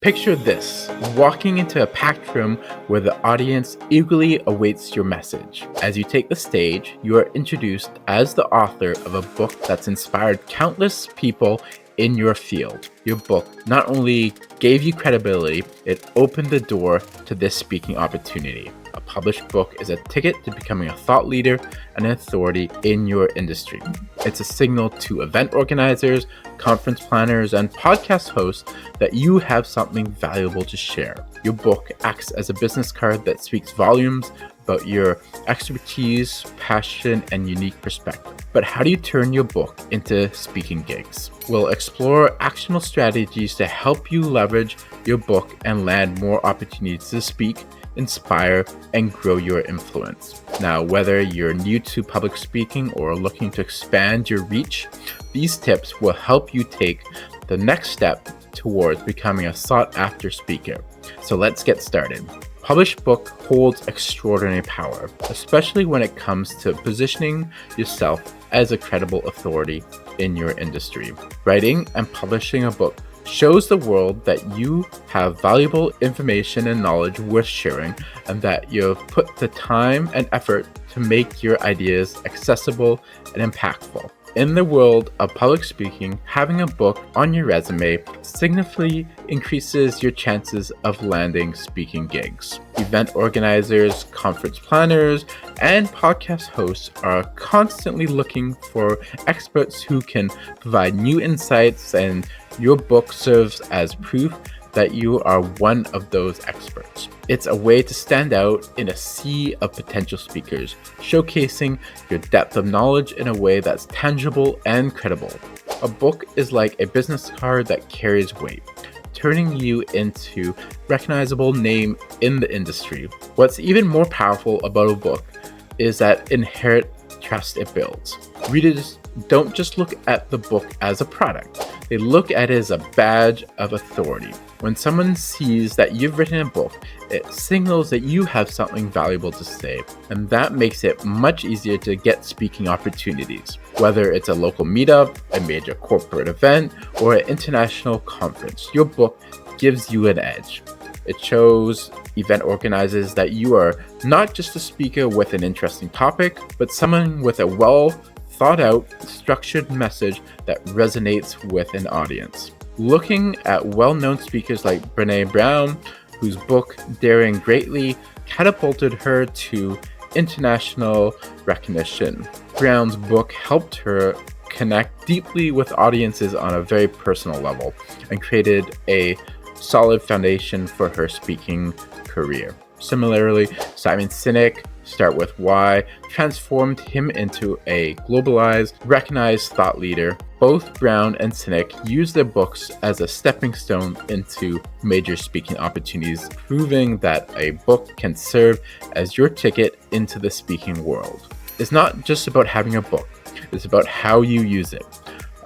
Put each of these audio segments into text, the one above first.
Picture this, walking into a packed room where the audience eagerly awaits your message. As you take the stage, you are introduced as the author of a book that's inspired countless people in your field. Your book not only gave you credibility, it opened the door to this speaking opportunity. A published book is a ticket to becoming a thought leader and an authority in your industry. It's a signal to event organizers, conference planners, and podcast hosts that you have something valuable to share. Your book acts as a business card that speaks volumes about your expertise, passion, and unique perspective. But how do you turn your book into speaking gigs? We'll explore actionable strategies to help you leverage your book and land more opportunities to speak, inspire, and grow your influence. Now, whether you're new to public speaking or looking to expand your reach, these tips will help you take the next step towards becoming a sought-after speaker. So let's get started. Published book holds extraordinary power, especially when it comes to positioning yourself as a credible authority in your industry. Writing and publishing a book shows the world that you have valuable information and knowledge worth sharing, and that you've put the time and effort to make your ideas accessible and impactful. In the world of public speaking, having a book on your resume significantly increases your chances of landing speaking gigs. Event organizers, conference planners, and podcast hosts are constantly looking for experts who can provide new insights, and your book serves as proof that you are one of those experts. It's a way to stand out in a sea of potential speakers, showcasing your depth of knowledge in a way that's tangible and credible. A book is like a business card that carries weight, turning you into a recognizable name in the industry. What's even more powerful about a book is that inherent trust it builds. Readers don't just look at the book as a product, they look at it as a badge of authority. When someone sees that you've written a book, it signals that you have something valuable to say, and that makes it much easier to get speaking opportunities. Whether it's a local meetup, a major corporate event, or an international conference, your book gives you an edge. It shows event organizers that you are not just a speaker with an interesting topic, but someone with a well-thought-out, structured message that resonates with an audience. Looking at well-known speakers like Brené Brown, whose book Daring Greatly catapulted her to international recognition. Brown's book helped her connect deeply with audiences on a very personal level and created a solid foundation for her speaking career. Similarly, Simon Sinek, Start With Why, transformed him into a globalized, recognized thought leader. Both Brown and Sinek used their books as a stepping stone into major speaking opportunities, proving that a book can serve as your ticket into the speaking world. It's not just about having a book, it's about how you use it.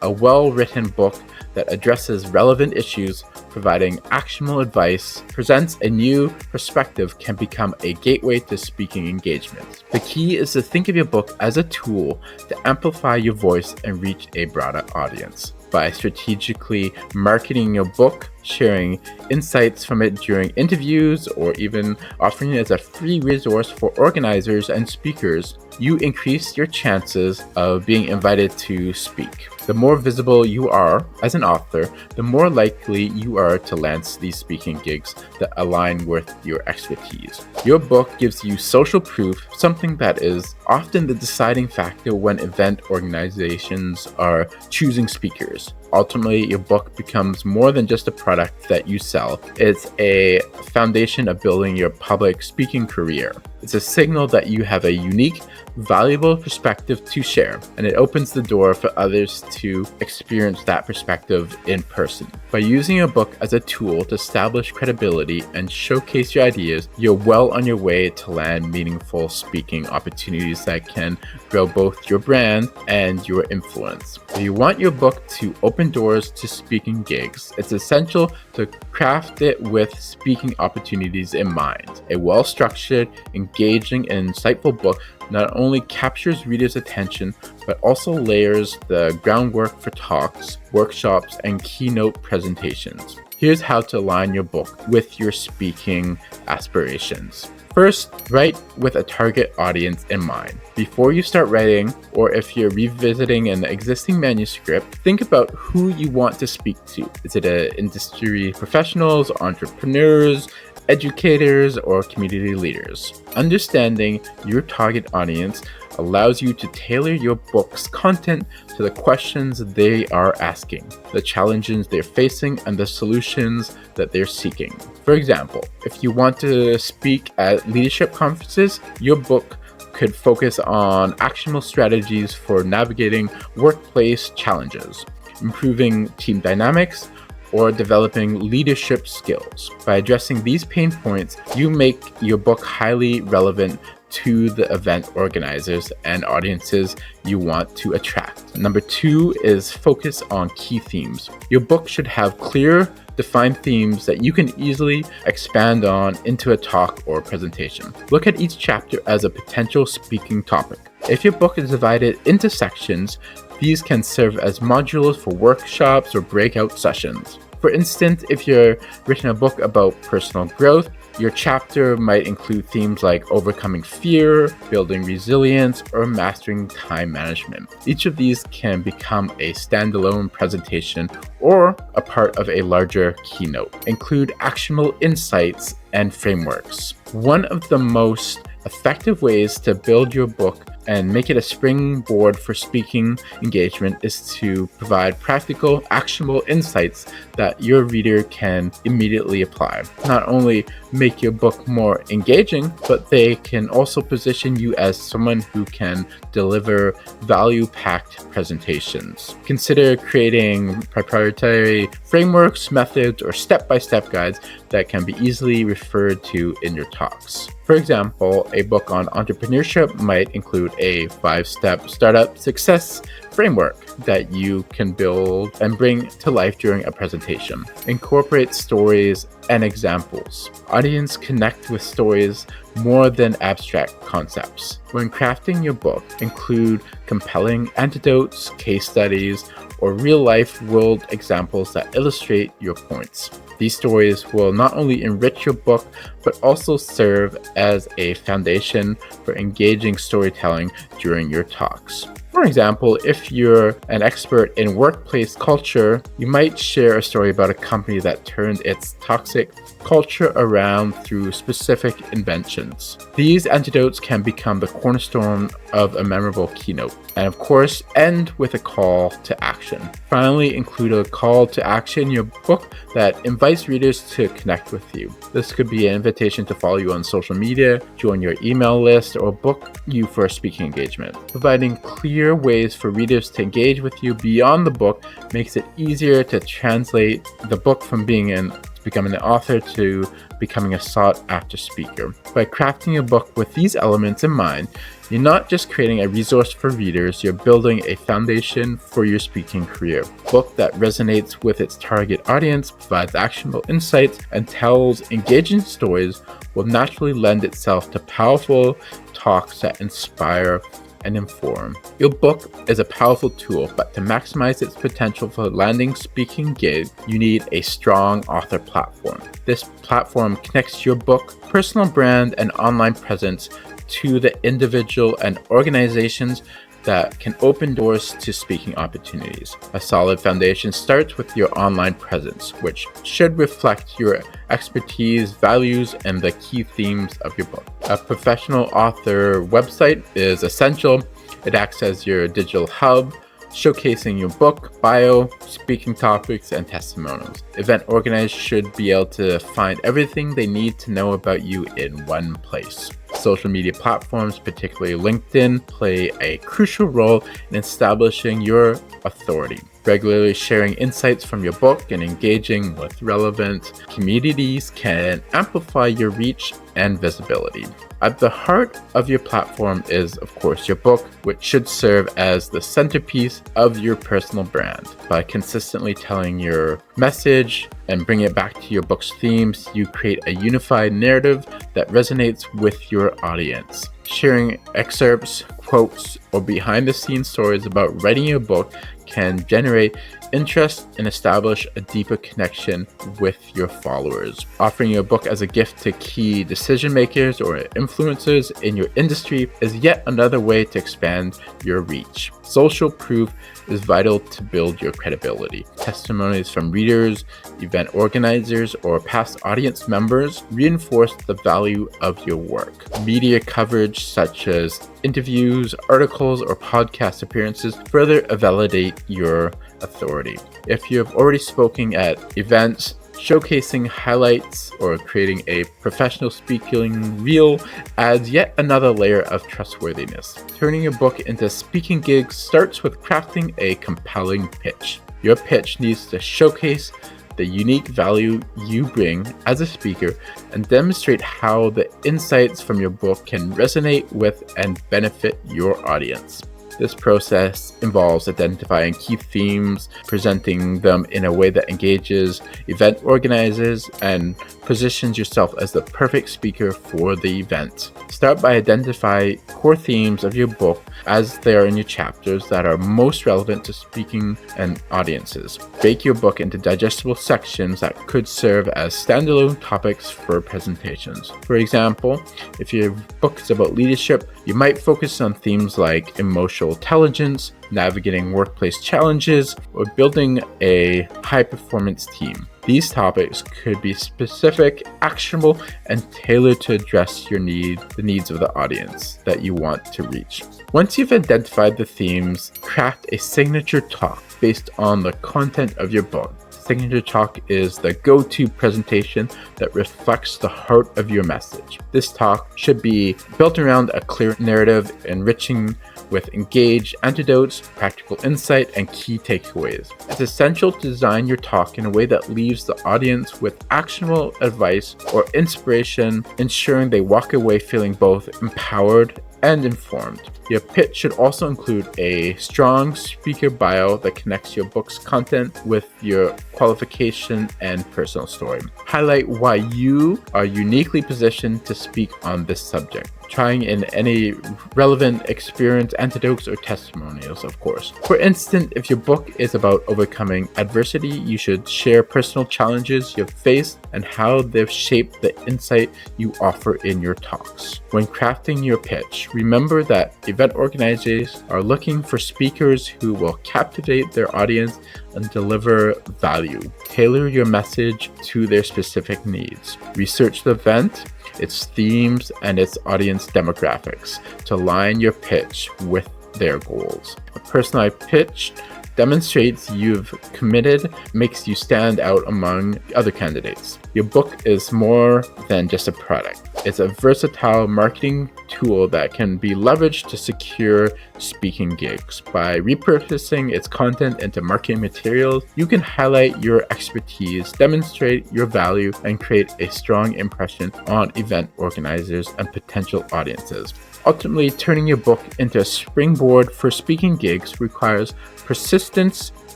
A well-written book that addresses relevant issues, providing actionable advice, presents a new perspective, can become a gateway to speaking engagements. The key is to think of your book as a tool to amplify your voice and reach a broader audience. By strategically marketing your book, sharing insights from it during interviews, or even offering it as a free resource for organizers and speakers, you increase your chances of being invited to speak. The more visible you are as an author, the more likely you are to land these speaking gigs that align with your expertise. Your book gives you social proof, something that is often the deciding factor when event organizations are choosing speakers. Ultimately, your book becomes more than just a product that you sell. It's a foundation of building your public speaking career. It's a signal that you have a unique, valuable perspective to share, and it opens the door for others to experience that perspective in person. By using a book as a tool to establish credibility and showcase your ideas, you're well on your way to land meaningful speaking opportunities that can grow both your brand and your influence. If you want your book to open doors to speaking gigs, it's essential to craft it with speaking opportunities in mind. A well-structured, engaging, and insightful book not only captures readers' attention, but also layers the groundwork for talks, workshops, and keynote presentations. Here's how to align your book with your speaking aspirations. First, write with a target audience in mind. Before you start writing, or if you're revisiting an existing manuscript, think about who you want to speak to. Is it industry professionals, entrepreneurs, educators, or community leaders? Understanding your target audience allows you to tailor your book's content to the questions they are asking, the challenges they're facing, and the solutions that they're seeking. For example, if you want to speak at leadership conferences, your book could focus on actionable strategies for navigating workplace challenges, improving team dynamics, or developing leadership skills. By addressing these pain points, you make your book highly relevant to the event organizers and audiences you want to attract. Number 2 is focus on key themes. Your book should have clear, defined themes that you can easily expand on into a talk or presentation. Look at each chapter as a potential speaking topic. If your book is divided into sections, these can serve as modules for workshops or breakout sessions. For instance, if you're written a book about personal growth, your chapter might include themes like overcoming fear, building resilience, or mastering time management. Each of these can become a standalone presentation or a part of a larger keynote. Include actionable insights and frameworks. One of the most effective ways to build your book and make it a springboard for speaking engagement is to provide practical, actionable insights that your reader can immediately apply. Not only make your book more engaging, but they can also position you as someone who can deliver value-packed presentations. Consider creating proprietary frameworks, methods, or step-by-step guides that can be easily referred to in your talks. For example, a book on entrepreneurship might include a 5-step startup success framework that you can build and bring to life during a presentation. Incorporate stories and examples. Audience connect with stories more than abstract concepts. When crafting your book, include compelling anecdotes, case studies, or real-life world examples that illustrate your points. These stories will not only enrich your book, but also serve as a foundation for engaging storytelling during your talks. For example, if you're an expert in workplace culture, you might share a story about a company that turned its toxic culture around through specific inventions. These anecdotes can become the cornerstone of a memorable keynote. And of course, end with a call to action. Finally, include a call to action in your book that invites readers to connect with you. This could be an invitation to follow you on social media, join your email list, or book you for a speaking engagement. Providing clear ways for readers to engage with you beyond the book makes it easier to translate the book from becoming an author to becoming a sought-after speaker. By crafting a book with these elements in mind, you're not just creating a resource for readers, you're building a foundation for your speaking career. A book that resonates with its target audience, provides actionable insights, and tells engaging stories will naturally lend itself to powerful talks that inspire and inform. Your book is a powerful tool, but to maximize its potential for landing speaking gigs, you need a strong author platform. This platform connects your book, personal brand, and online presence to the individual and organizations that can open doors to speaking opportunities. A solid foundation starts with your online presence, which should reflect your expertise, values, and the key themes of your book. A professional author website is essential. It acts as your digital hub, showcasing your book, bio, speaking topics, and testimonials. Event organizers should be able to find everything they need to know about you in one place. Social media platforms, particularly LinkedIn, play a crucial role in establishing your authority. Regularly sharing insights from your book and engaging with relevant communities can amplify your reach and visibility. At the heart of your platform is, of course, your book, which should serve as the centerpiece of your personal brand. By consistently telling your message and bringing it back to your book's themes, you create a unified narrative that resonates with your audience. Sharing excerpts, quotes, or behind-the-scenes stories about writing your book can generate interest and establish a deeper connection with your followers. Offering your book as a gift to key decision makers or influencers in your industry is yet another way to expand your reach. Social proof is vital to build your credibility. Testimonies from readers, event organizers, or past audience members reinforce the value of your work. Media coverage such as interviews, articles, or podcast appearances further validate your authority. If you have already spoken at events, showcasing highlights or creating a professional speaking reel adds yet another layer of trustworthiness. Turning your book into speaking gigs starts with crafting a compelling pitch. Your pitch needs to showcase the unique value you bring as a speaker and demonstrate how the insights from your book can resonate with and benefit your audience. This process involves identifying key themes, presenting them in a way that engages event organizers, and positions yourself as the perfect speaker for the event. Start by identifying core themes of your book as they are in your chapters that are most relevant to speaking and audiences. Break your book into digestible sections that could serve as standalone topics for presentations. For example, if your book is about leadership, you might focus on themes like emotional intelligence, navigating workplace challenges, or building a high-performance team. These topics could be specific, actionable, and tailored to address the needs of the audience that you want to reach. Once you've identified the themes, craft a signature talk based on the content of your book. Signature talk is the go-to presentation that reflects the heart of your message. This talk should be built around a clear narrative, enriching with engaged anecdotes, practical insight, and key takeaways. It's essential to design your talk in a way that leaves the audience with actionable advice or inspiration, ensuring they walk away feeling both empowered and informed. Your pitch should also include a strong speaker bio that connects your book's content with your qualification and personal story. Highlight why you are uniquely positioned to speak on this subject, trying in any relevant experience, anecdotes, or testimonials, of course. For instance, if your book is about overcoming adversity, you should share personal challenges you've faced and how they've shaped the insight you offer in your talks. When crafting your pitch, remember that event organizers are looking for speakers who will captivate their audience and deliver value. Tailor your message to their specific needs. Research the event, its themes, and its audience demographics to align your pitch with their goals. A personalized pitch demonstrates you've committed, makes you stand out among other candidates. Your book is more than just a product. It's a versatile marketing tool that can be leveraged to secure speaking gigs. By repurposing its content into marketing materials, you can highlight your expertise, demonstrate your value, and create a strong impression on event organizers and potential audiences. Ultimately, turning your book into a springboard for speaking gigs requires persistence,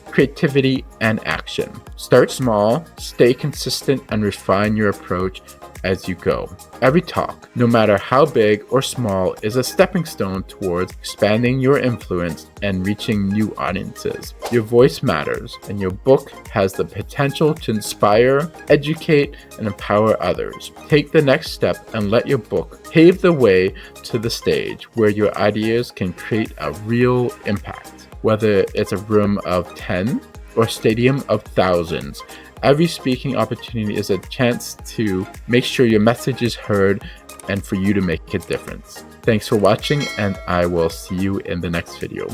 creativity, and action. Start small, stay consistent, and refine your approach as you go. Every talk, no matter how big or small, is a stepping stone towards expanding your influence and reaching new audiences. Your voice matters, and your book has the potential to inspire, educate, and empower others. Take the next step and let your book pave the way to the stage where your ideas can create a real impact. Whether it's a room of 10 or a stadium of thousands, every speaking opportunity is a chance to make sure your message is heard and for you to make a difference. Thanks for watching, and I will see you in the next video.